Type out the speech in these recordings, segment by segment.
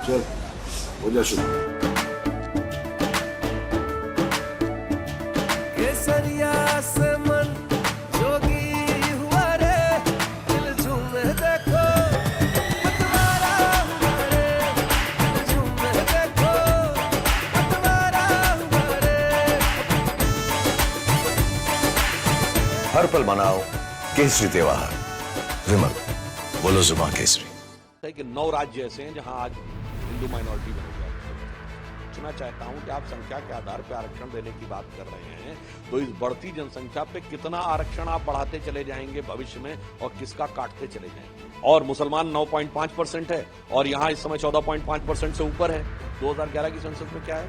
चल हो जा शुरू। केसरिया से मन जोगी हुआ रे, दिल झूमे देखो मतवारा हुआ रे, दिल झूमे देखो मतवारा हुआ रे। हर पल मनाओ केसरी त्योहार। विमल, बोलो जुबान केसरी। है कि 9 राज्य ऐसे हैं जहां आज हिंदू माइनॉरिटी में हो गया। पूछना चाहता हूं कि आप संख्या के आधार पर आरक्षण देने की बात कर रहे हैं, तो इस बढ़ती जनसंख्या पे कितना आरक्षण आप बढ़ाते चले जाएंगे भविष्य में और किसका काटते चले जाएंगे? और मुसलमान 9.5% है और यहां इस समय 14.5% से ऊपर है। 2011 की सेंसस में क्या है?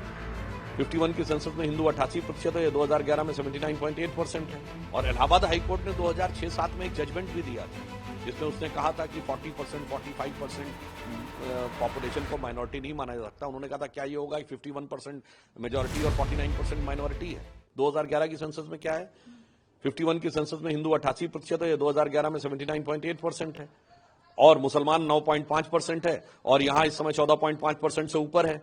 51 की सेंसस में हिंदू 88% है, 2011 में 79.8% है। और इलाहाबाद हाईकोर्ट ने 2006-07 में एक जजमेंट भी दिया था जिसमें उसने कहा था कि 40%, 45% पॉपुलेशन को माइनॉरिटी नहीं माना जा सकता। उन्होंने कहा था क्या ये होगा 51% मेजॉरिटी और 49% माइनॉरिटी है। 2011 की सेंसस में क्या है? 51 की सेंसस में हिंदू 88% है, 2011 में 79.8% है। और मुसलमान 9.5% है और यहां इस समय 14.5% से ऊपर है।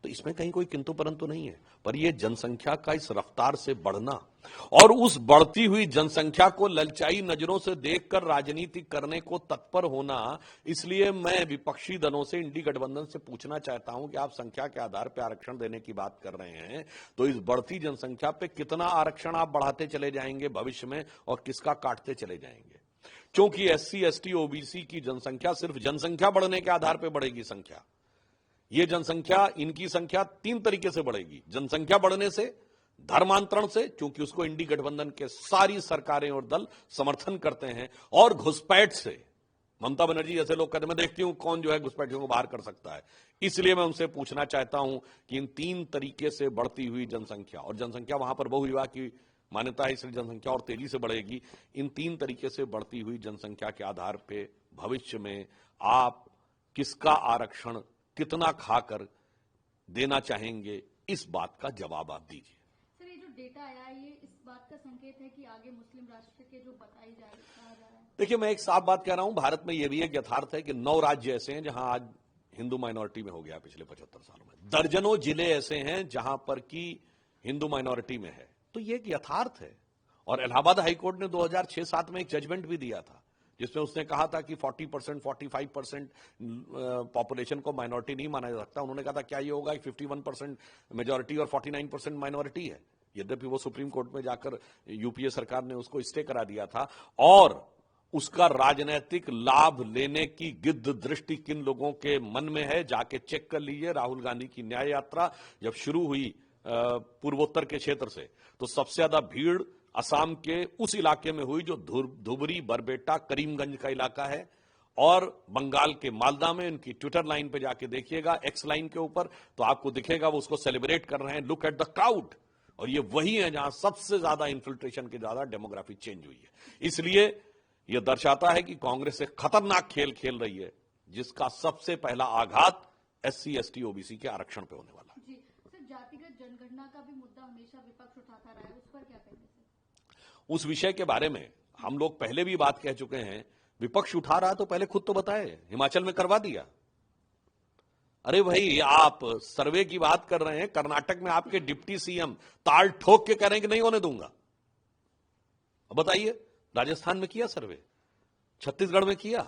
तो इसमें कहीं कोई किंतु परंतु नहीं है, पर यह जनसंख्या का इस रफ्तार से बढ़ना और उस बढ़ती हुई जनसंख्या को ललचाई नजरों से देखकर राजनीति करने को तत्पर होना, इसलिए मैं विपक्षी दलों से, इंडी गठबंधन से पूछना चाहता हूं कि आप संख्या के आधार पर आरक्षण देने की बात कर रहे हैं, तो इस बढ़ती जनसंख्या पे कितना आरक्षण आप बढ़ाते चले जाएंगे भविष्य में और किसका काटते चले जाएंगे? क्योंकि SC, ST, OBC की जनसंख्या सिर्फ जनसंख्या बढ़ने के आधार पर बढ़ेगी। संख्या, ये जनसंख्या, इनकी संख्या 3 तरीके से बढ़ेगी। जनसंख्या बढ़ने से, धर्मांतरण से, क्योंकि उसको इंडी गठबंधन के सारी सरकारें और दल समर्थन करते हैं, और घुसपैठ से। ममता बनर्जी जैसे लोग कहते हैं मैं देखती हूं कौन जो है घुसपैठियों को बाहर कर सकता है। इसलिए मैं उनसे पूछना चाहता हूं कि इन 3 तरीके से बढ़ती हुई जनसंख्या, और जनसंख्या वहां पर बहुविवाह की मान्यता है इसलिए जनसंख्या और तेजी से बढ़ेगी, इन 3 तरीके से बढ़ती हुई जनसंख्या के आधार पर भविष्य में आप किसका आरक्षण कितना खाकर देना चाहेंगे, इस बात का जवाब आप दीजिए। सर, ये जो डेटा आया है ये इस बात का संकेत है कि आगे मुस्लिम राष्ट्र के जो बताई जा रहा है। देखिए, मैं एक साफ बात कह रहा हूं, भारत में यह भी एक यथार्थ है कि 9 राज्य ऐसे हैं जहां आज हिंदू माइनॉरिटी में हो गया पिछले 75 सालों में। दर्जनों जिले ऐसे हैं जहां पर की हिंदू माइनॉरिटी में है। तो यह एक यथार्थ है। और इलाहाबाद हाईकोर्ट ने 2006-07 में एक जजमेंट भी दिया था जिसमें उसने कहा था कि 40%, 45% पॉपुलेशन को माइनॉरिटी नहीं माना जा सकता। उन्होंने कहा था क्या ये होगा 51% मेजॉरिटी और 49% माइनॉरिटी है। यद्यपि वो सुप्रीम कोर्ट में जाकर यूपीए सरकार ने उसको स्टे करा दिया था, और उसका राजनीतिक लाभ लेने की गिद्ध दृष्टि किन लोगों के मन में है जाके चेक कर लीजिए। राहुल गांधी की न्याय यात्रा जब शुरू हुई पूर्वोत्तर के क्षेत्र से, तो सबसे ज्यादा भीड़ असम के उस इलाके में हुई जो धुबरी, बरबेटा, करीमगंज का इलाका है, और बंगाल के मालदा में। उनकी ट्विटर लाइन पे जाके देखिएगा, एक्स लाइन के ऊपर, तो आपको दिखेगा वो उसको सेलिब्रेट कर रहे हैं। Look at the crowd. और ये वही है जहां सबसे ज्यादा इन्फिल्ट्रेशन के ज्यादा डेमोग्राफी चेंज हुई है। इसलिए यह दर्शाता है कि कांग्रेस एक खतरनाक खेल खेल रही है, जिसका सबसे पहला आघात SC, ST, OBC के आरक्षण पे होने वाला है। जी सर, जातिगत जनगणना का भी मुद्दा हमेशा विपक्ष उठाता रहा है, उस पर क्या कहेंगे? उस विषय के बारे में हम लोग पहले भी बात कह चुके हैं। विपक्ष उठा रहा तो पहले खुद तो बताए, हिमाचल में करवा दिया। अरे भाई, आप सर्वे की बात कर रहे हैं, कर्नाटक में आपके डिप्टी CM ताल ठोक के कह रहे हैं कि नहीं होने दूंगा। अब बताइए, राजस्थान में किया सर्वे, छत्तीसगढ़ में किया,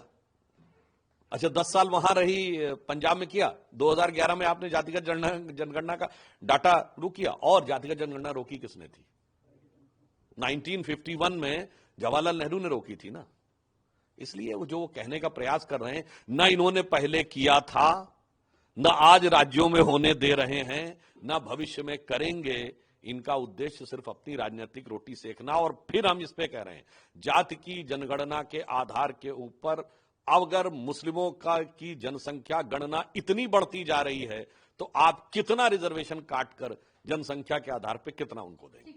अच्छा 10 साल वहां रही, पंजाब में किया। 2011 में आपने जातिगत जनगणना का डाटा शुरू किया, और जातिगत जनगणना रोकी किसने थी? 1951 में जवाहरलाल नेहरू ने रोकी थी ना। इसलिए वो जो कहने का प्रयास कर रहे हैं, ना इन्होंने पहले किया था, ना आज राज्यों में होने दे रहे हैं, ना भविष्य में करेंगे। इनका उद्देश्य सिर्फ अपनी राजनीतिक रोटी सेकना। और फिर हम इस पे कह रहे हैं, जाति की जनगणना के आधार के ऊपर अगर मुस्लिमों की जनसंख्या गणना इतनी बढ़ती जा रही है, तो आप कितना रिजर्वेशन काटकर जनसंख्या के आधार पर कितना उनको देंगे?